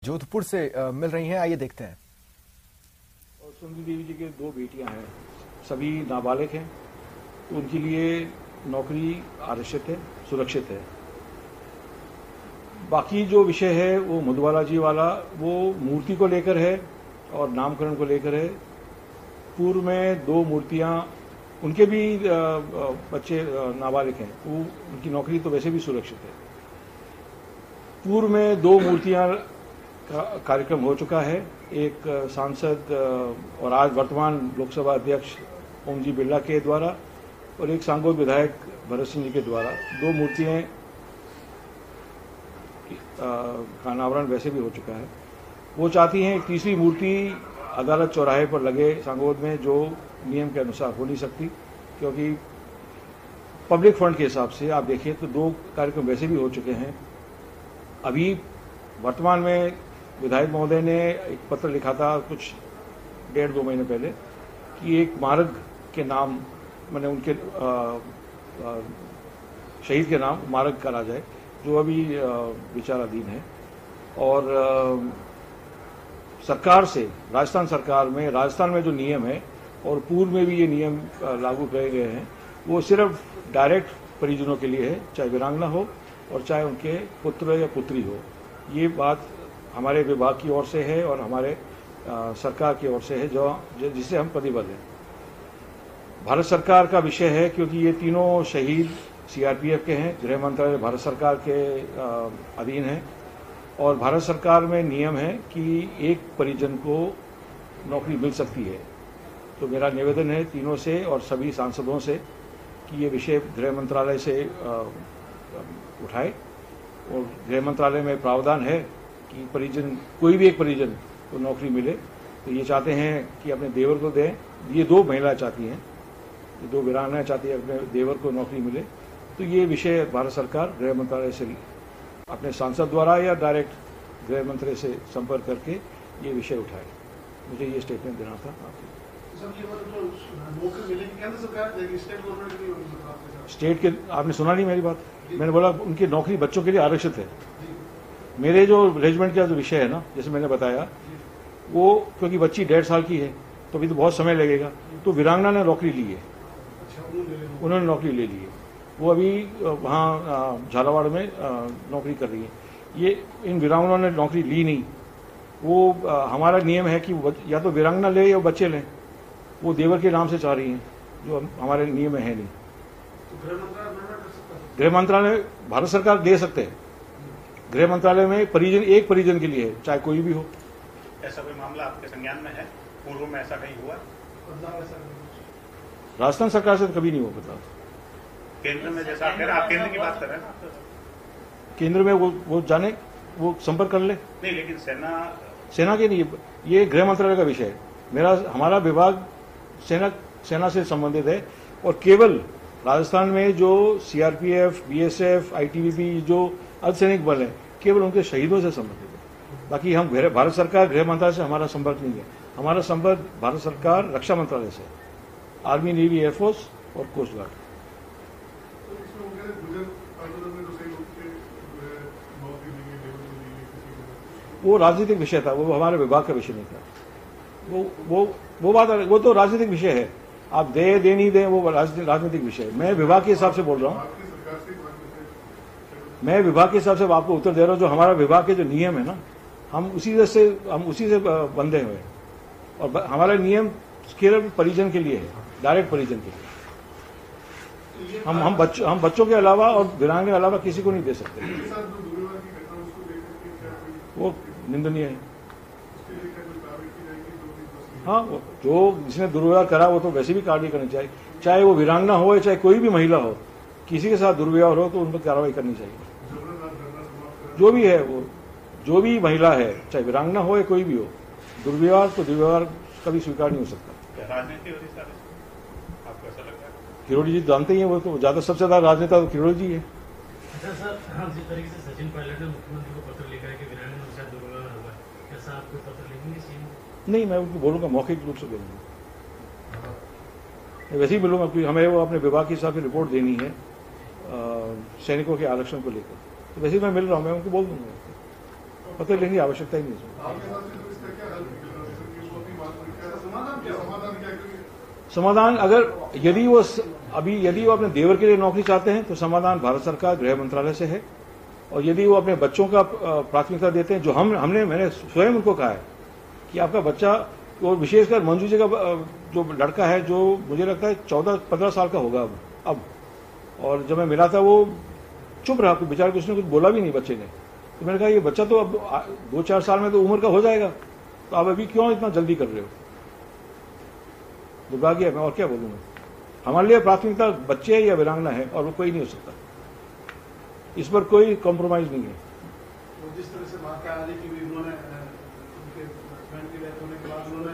जोधपुर से मिल रही हैं, आइए देखते हैं। और सुंदरी देवी जी के 2 बेटियां हैं, सभी नाबालिग हैं, तो उनके लिए नौकरी आरक्षित है, सुरक्षित है। बाकी जो विषय है वो मधुबाला जी वाला वो मूर्ति को लेकर है और नामकरण को लेकर है। पूर्व में 2 मूर्तियां, उनके भी बच्चे नाबालिग हैं, वो उनकी नौकरी तो वैसे भी सुरक्षित है। पूर्व में 2 मूर्तियां का कार्यक्रम हो चुका है, एक सांसद और आज वर्तमान लोकसभा अध्यक्ष ओम जी बिरला के द्वारा और एक सांगोद विधायक भरत सिंह जी के द्वारा। 2 मूर्तियां का अनावरण वैसे भी हो चुका है। वो चाहती हैं एक तीसरी मूर्ति अदालत चौराहे पर लगे सांगोद में, जो नियम के अनुसार हो नहीं सकती, क्योंकि पब्लिक फंड के हिसाब से आप देखिए तो 2 कार्यक्रम वैसे भी हो चुके हैं। अभी वर्तमान में विधायक महोदय ने एक पत्र लिखा था कुछ 1.5-2 महीने पहले कि एक मार्ग के नाम, मैंने उनके शहीद के नाम मार्ग करा जाए, जो अभी विचाराधीन है। और सरकार से, राजस्थान सरकार में, राजस्थान में जो नियम है और पूर्व में भी ये नियम लागू किए गए हैं, वो सिर्फ डायरेक्ट परिजनों के लिए है, चाहे वीरांगना हो और चाहे उनके पुत्र या पुत्री हो। ये बात हमारे विभाग की ओर से है और हमारे सरकार की ओर से है, जिससे हम प्रतिबद्ध हैं। भारत सरकार का विषय है, क्योंकि ये तीनों शहीद सीआरपीएफ के हैं, गृह मंत्रालय भारत सरकार के अधीन है और भारत सरकार में नियम है कि एक परिजन को नौकरी मिल सकती है। तो मेरा निवेदन है तीनों से और सभी सांसदों से कि ये विषय गृह मंत्रालय से उठाए और गृह मंत्रालय में प्रावधान है कि परिजन, कोई भी एक परिजन को नौकरी मिले। तो ये चाहते हैं कि अपने देवर को दें, ये 2 महिलाएं चाहती हैं, 2 वीरांगनाएं चाहती है अपने देवर को नौकरी मिले। तो ये विषय भारत सरकार गृह मंत्रालय से अपने सांसद द्वारा या डायरेक्ट गृह मंत्री से संपर्क करके ये विषय उठाए। मुझे ये स्टेटमेंट देना था आपको। स्टेट के, आपने सुना नहीं मेरी बात? मैंने बोला उनकी नौकरी बच्चों के लिए आरक्षित है। मेरे जो रेजिमेंट का जो विषय है ना, जैसे मैंने बताया, वो क्योंकि बच्ची 1.5 साल की है तो अभी तो बहुत समय लगेगा, तो वीरांगना ने नौकरी ली है, उन्होंने नौकरी ले ली है। वो अभी वहाँ झालावाड़ में नौकरी कर रही है। ये इन वीरांगनाओं ने नौकरी ली नहीं। वो हमारा नियम है कि या तो वीरांगना ले या बच्चे लें। वो देवर के नाम से चाह रही हैं, जो हमारे नियम में है नहीं। गृह मंत्रालय भारत सरकार दे सकते हैं। गृह मंत्रालय में परिजन, एक परिजन के लिए है, चाहे कोई भी हो। ऐसा कोई मामला आपके संज्ञान में है? पूर्व में ऐसा कहीं हुआ? राजस्थान सरकार से तो कभी नहीं हो बदलाव। केंद्र में जैसा आप केंद्र की बात कर रहे हैं ना, केंद्र में वो जाने, वो संपर्क कर ले। नहीं, लेकिन सेना के नहीं, ये गृह मंत्रालय का विषय है। हमारा विभाग सेना से संबंधित है और केवल राजस्थान में जो सीआरपीएफ, बीएसएफ, आईटीबीपी जो अर्धसैनिक बल है, केवल उनके शहीदों से संबंधित है। बाकी हम भारत सरकार गृह मंत्रालय से हमारा संपर्क नहीं है। हमारा संपर्क भारत सरकार रक्षा मंत्रालय से, आर्मी, नेवी, एयरफोर्स और कोस्ट गार्ड। वो राजनीतिक विषय था, वो हमारे विभाग का विषय नहीं था। वो बात, वो तो राजनीतिक विषय है। आप दे नहीं दे, वो राजनीतिक विषय है। मैं विभाग के हिसाब से बोल रहा हूँ, मैं विभाग के हिसाब से आपको उत्तर दे रहा हूँ। जो हमारा विभाग के जो नियम है ना, हम उसी से बंधे हुए हैं और हमारा नियम केवल परिजन के लिए है, डायरेक्ट परिजन के लिए। हम बच्चों के अलावा और वीरांगना के अलावा किसी को नहीं दे सकते। वो निंदनीय है। हाँ, जो जिसने दुर्व्यवहार करा वो तो वैसे भी कार्रवाई करनी चाहिए, चाहे वो वीरांगना हो या चाहे कोई भी महिला हो। किसी के साथ दुर्व्यवहार हो तो उन पर कार्रवाई करनी चाहिए। जो भी है, वो जो भी महिला है, चाहे वीरांगना हो या कोई भी हो, दुर्व्यवहार तो दुर्व्यवहार कभी स्वीकार नहीं हो सकता। राजनीति होती सर, आपको ऐसा लगता है? किरोड़ी जी जानते ही हैं, वो तो ज्यादा, सबसे ज्यादा राजनेता तो किरोड़ी जी है। अच्छा सर, जिस तरीके से सचिन पायलट ने मुख्यमंत्री को पत्र लिखा है कि वीरांगना के साथ दुर्व्यवहार हुआ है, ऐसा आप कोई पत्र लिखेंगे सीएम? नहीं, मैं उनको बोलूंगा, मौखिक रूप से बोलूंगा, वैसे ही बोलूंगा कि हमें वो अपने विभाग के हिसाब से रिपोर्ट देनी है सैनिकों के आरक्षण को लेकर, तो वैसे ही मैं मिल रहा हूँ, मैं उनको बोल दूंगा। पत्र लेने की आवश्यकता ही नहीं है। समाधान अगर यदि वो अपने देवर के लिए नौकरी चाहते हैं तो समाधान भारत सरकार गृह मंत्रालय से है, और यदि वो अपने बच्चों का प्राथमिकता देते हैं, जो मैंने स्वयं उनको कहा है कि आपका बच्चा, और विशेषकर मंजू जी का जो लड़का है, जो मुझे लगता है 14-15 साल का होगा अब, और जब मैं मिला था वो चुप रहा, बेचारे उसने कुछ बोला भी नहीं बच्चे ने। तो मैंने कहा ये बच्चा तो अब 2-4 साल में तो उम्र का हो जाएगा, तो आप अभी क्यों इतना जल्दी कर रहे हो? दुर्भाग्य है, मैं और क्या बोलूंगा। हमारे लिए प्राथमिकता बच्चे या वीरांगना है, और वो कोई नहीं हो सकता, इस पर कोई कॉम्प्रोमाइज नहीं है। तो जिस तरह से बात कर रही कि उन्होंने उनके हस्बैंड के डेथ होने के बाद उन्होंने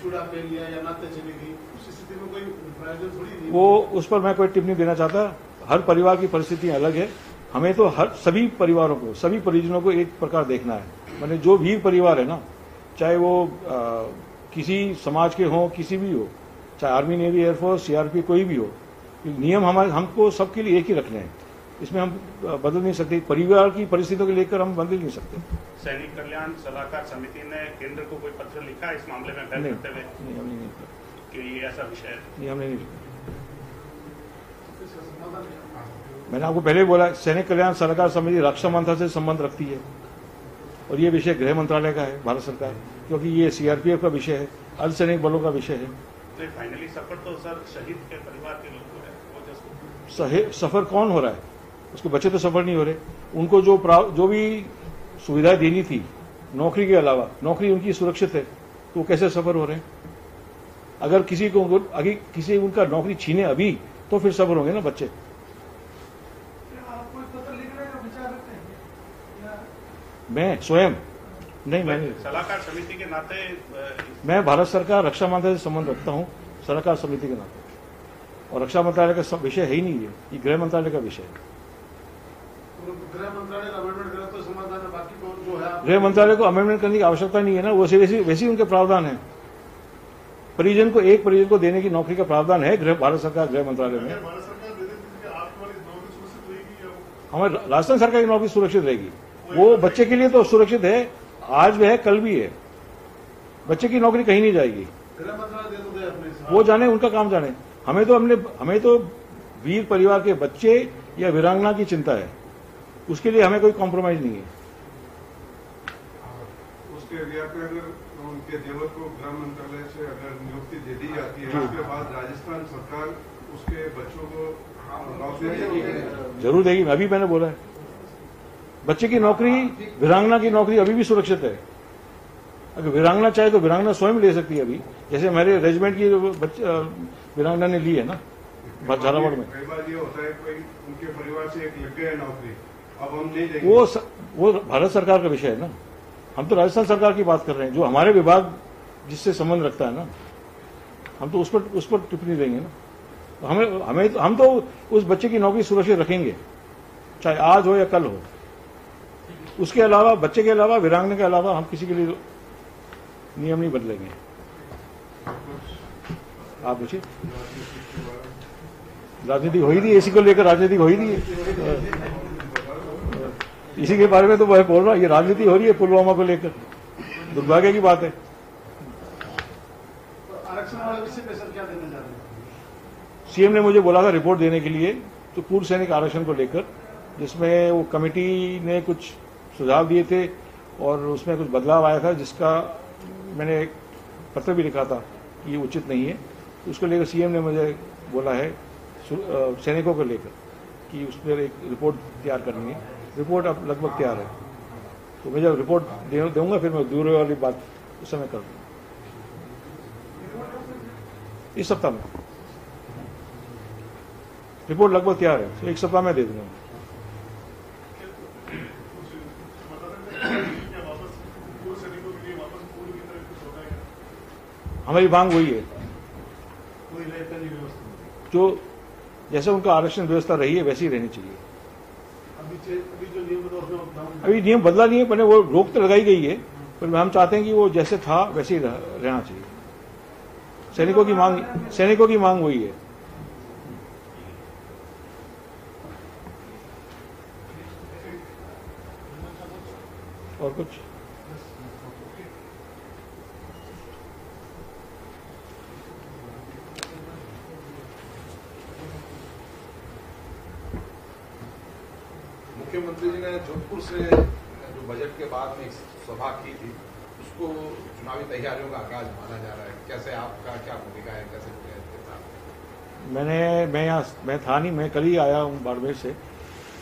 चूड़ा पे लिया या नाते चली गई, उस स्थिति में कोई प्रायोजन थोड़ी नहीं। वो उस पर मैं कोई टिप्पणी देना चाहता। हर परिवार की परिस्थितियां अलग है, हमें तो सभी परिवारों को, सभी परिजनों को एक प्रकार देखना है। मैंने जो वीर परिवार है ना, चाहे वो किसी समाज के हों, किसी भी हो, चाहे आर्मी, नेवी, एयरफोर्स, सीआरपी, कोई भी हो, नियम हमको सबके लिए एक ही रखने हैं, इसमें हम बदल नहीं सकते। परिवार की परिस्थितियों को लेकर हम बदल नहीं सकते। सैनिक कल्याण सलाहकार समिति ने केंद्र को कोई पत्र लिखा इस मामले में बहस करते हुए? नहीं, हमने नहीं लिखा कि ये ऐसा विषय है। नहीं, हमने नहीं लिखा। मैंने आपको पहले बोला, सैनिक कल्याण सलाहकार समिति रक्षा मंत्रालय से संबंध रखती है, और ये विषय गृह मंत्रालय का है, भारत सरकार, क्योंकि ये सीआरपीएफ का विषय है, अर्धसैनिक बलों का विषय है। तो फाइनली सफर तो सर शहीद के परिवार के लोग हो रहे हैं। सफर कौन हो रहा है? उसके बच्चे तो सफर नहीं हो रहे। उनको जो भी सुविधाएं देनी थी नौकरी के अलावा, नौकरी उनकी सुरक्षित है, तो वो कैसे सफर हो रहे हैं? अगर किसी उनका नौकरी छीने अभी, तो फिर सफर होंगे ना बच्चे। मैं स्वयं नहीं, मैंने सलाहकार समिति के नाते मैं भारत सरकार रक्षा मंत्रालय से संबंध रखता हूं, सलाहकार समिति के नाते, और रक्षा मंत्रालय का विषय है ही नहीं, ये गृह मंत्रालय का विषय है। गृह मंत्रालय का अमेंडमेंट करे तो समाधान है, बाकी तो जो है गृह मंत्रालय को अमेंडमेंट करने की आवश्यकता नहीं है ना, वो वैसे उनके प्रावधान है। एक परिजन को देने की नौकरी का प्रावधान है भारत सरकार गृह मंत्रालय में। हमारे राजस्थान सरकार की नौकरी सुरक्षित रहेगी, वो बच्चे के लिए तो सुरक्षित है, आज भी है, कल भी है। बच्चे की नौकरी कहीं नहीं जाएगी, गृह मंत्रालय दे दो अपने, वो जाने, उनका काम जाने। हमें तो वीर परिवार के बच्चे या वीरांगना की चिंता है, उसके लिए हमें कोई कॉम्प्रोमाइज नहीं है। उसके उनके देवर को गृह मंत्रालय से अगर नियुक्ति दे दी जाती है, उसके बाद राजस्थान सरकार उसके बच्चों को नौकरी देगी? जरूर देगी, अभी मैंने बोला है। बच्चे की नौकरी, वीरांगना की नौकरी अभी भी सुरक्षित है। अगर वीरांगना चाहे तो वीरांगना स्वयं ले सकती है। अभी जैसे हमारे रेजिमेंट की वीरांगना ने ली है ना झालावाड़ में। कई बार ये होता है, कोई उनके परिवार से एक लग गया नौकरी, अब हम नहीं देंगे। वो भारत सरकार का विषय है ना, हम तो राजस्थान सरकार की बात कर रहे हैं, जो हमारे विभाग जिससे संबंध रखता है ना, हम तो उस पर टिप्पणी देंगे ना। तो हम तो उस बच्चे की नौकरी सुरक्षित रखेंगे, चाहे आज हो या कल हो। उसके अलावा, बच्चे के अलावा, वीरांगना के अलावा हम किसी के लिए नियम नहीं बदलेंगे। आप पूछिए, राजनीति हो ही नहीं, इसी को लेकर राजनीति हो ही नहीं है। इसी के बारे में तो मैं बोल रहा हूं, ये राजनीति हो रही है पुलवामा को लेकर, दुर्भाग्य की बात है। तो आरक्षण वाले विषय पे सर क्या देना चाह रहे हैं? सीएम ने मुझे बोला था रिपोर्ट देने के लिए, तो पूर्व सैनिक आरक्षण को लेकर, जिसमें वो कमेटी ने कुछ सुझाव दिए थे और उसमें कुछ बदलाव आया था, जिसका मैंने एक पत्र भी लिखा था कि ये उचित नहीं है। तो उसको लेकर सीएम ने मुझे बोला है सैनिकों को लेकर कि उस पर एक रिपोर्ट तैयार करनी है। रिपोर्ट अब लगभग तैयार है, तो मैं जब रिपोर्ट दूंगा फिर मैं दूर वाली बात उस समय कर दूंगा, इस सप्ताह में। रिपोर्ट लगभग तैयार है, तो एक सप्ताह में दे दूंगा। हमारी मांग वही है, जो जैसे उनका आरक्षण व्यवस्था रही है वैसी ही रहनी चाहिए। अभी नियम बदला नहीं है, पहले वो रोक तो लगाई गई है, पर हम चाहते हैं कि वो जैसे था वैसे ही रहना चाहिए। सैनिकों की मांग वही है। और कुछ? मुख्यमंत्री जी ने जोधपुर से जो बजट के बाद में एक सभा की थी, उसको चुनावी तैयारियों का आगाज माना जा रहा है। कैसे आपका क्या भूमिका है, कैसे मैं था नहीं, मैं कल ही आया हूँ बाड़मेर से,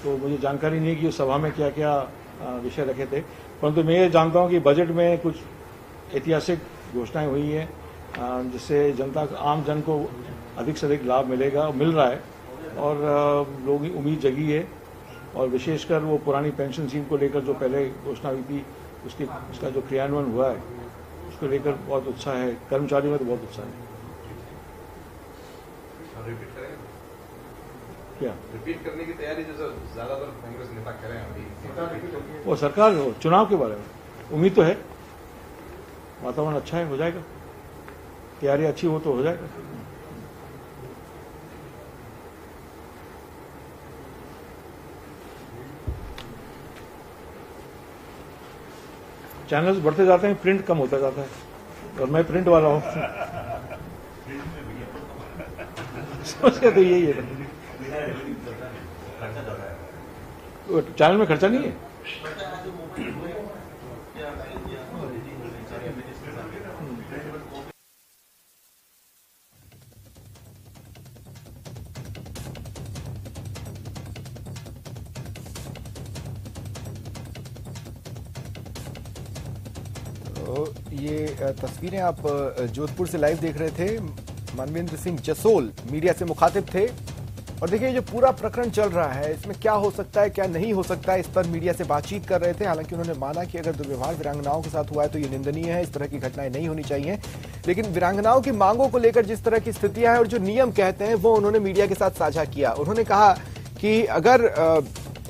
तो मुझे जानकारी नहीं कि उस सभा में क्या क्या विषय रखे थे। परंतु मैं ये जानता हूँ कि बजट में कुछ ऐतिहासिक घोषणाएं हुई हैं जिससे जनता आम जन को अधिक से अधिक लाभ मिल रहा है और लोगों की उम्मीद जगी है। और विशेषकर वो पुरानी पेंशन स्कीम को लेकर जो पहले घोषणा हुई थी उसका जो क्रियान्वयन हुआ है उसको लेकर बहुत उत्साह है। कर्मचारियों में तो बहुत उत्साह है। रिपीट करें क्या रिपीट करने की तैयारी जैसे ज्यादातर कांग्रेस नेता कह रहे हैं अभी? वो सरकार चुनाव के बारे में उम्मीद तो है, वातावरण अच्छा है, हो जाएगा। तैयारी अच्छी हो तो हो जाएगा। चैनल्स बढ़ते जाते हैं, प्रिंट कम होता जाता है और मैं प्रिंट वाला हूं। समझ तो यही है। चैनल में खर्चा नहीं है। ये तस्वीरें आप जोधपुर से लाइव देख रहे थे। मनवेंद्र सिंह जसोल मीडिया से मुखातिब थे और देखिए जो पूरा प्रकरण चल रहा है इसमें क्या हो सकता है क्या नहीं हो सकता है, इस पर मीडिया से बातचीत कर रहे थे। हालांकि उन्होंने माना कि अगर दुर्व्यवहार वीरांगनाओं के साथ हुआ है तो ये निंदनीय है, इस तरह की घटनाएं नहीं होनी चाहिए। लेकिन वीरांगनाओं की मांगों को लेकर जिस तरह की स्थितियां हैं और जो नियम कहते हैं वो उन्होंने मीडिया के साथ साझा किया। उन्होंने कहा कि अगर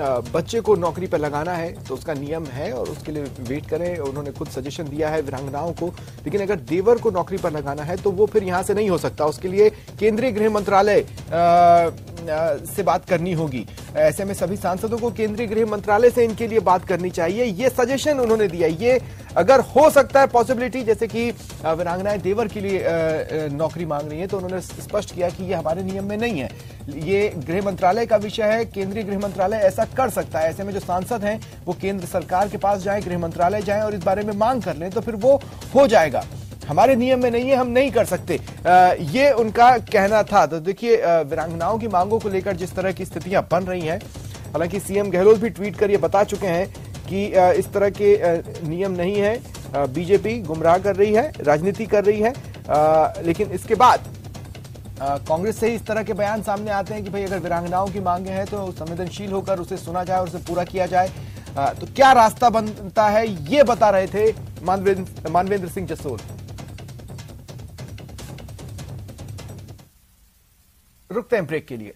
बच्चे को नौकरी पर लगाना है तो उसका नियम है और उसके लिए वेट करें। उन्होंने खुद सजेशन दिया है वीरांगनाओं को, लेकिन अगर देवर को नौकरी पर लगाना है तो वो फिर यहां से नहीं हो सकता, उसके लिए केंद्रीय गृह मंत्रालय से बात करनी होगी। ऐसे में सभी सांसदों को केंद्रीय गृह मंत्रालय से इनके लिए बात करनी चाहिए, ये सजेशन उन्होंने दिया। ये अगर हो सकता है पॉसिबिलिटी, जैसे कि वीरांगनाएं देवर के लिए नौकरी मांग रही है तो उन्होंने स्पष्ट किया कि ये हमारे नियम में नहीं है, ये गृह मंत्रालय का विषय है, केंद्रीय गृह मंत्रालय ऐसा कर सकता है। ऐसे में जो सांसद हैं वो केंद्र सरकार के पास जाएं, गृह मंत्रालय जाएं और इस बारे में मांग कर लें तो फिर वो हो जाएगा। हमारे नियम में नहीं है, हम नहीं कर सकते, ये उनका कहना था। तो देखिए वीरांगनाओं की मांगों को लेकर जिस तरह की स्थितियां बन रही हैं, हालांकि सीएम गहलोत भी ट्वीट कर ये बता चुके हैं कि इस तरह के नियम नहीं है, बीजेपी गुमराह कर रही है, राजनीति कर रही है। लेकिन इसके बाद कांग्रेस से ही इस तरह के बयान सामने आते हैं कि भाई अगर वीरांगनाओं की मांगे हैं तो संवेदनशील होकर उसे सुना जाए और उसे पूरा किया जाए। तो क्या रास्ता बनता है ये बता रहे थे मनवेंद्र सिंह जसोल। रुकते हैं ब्रेक के लिए।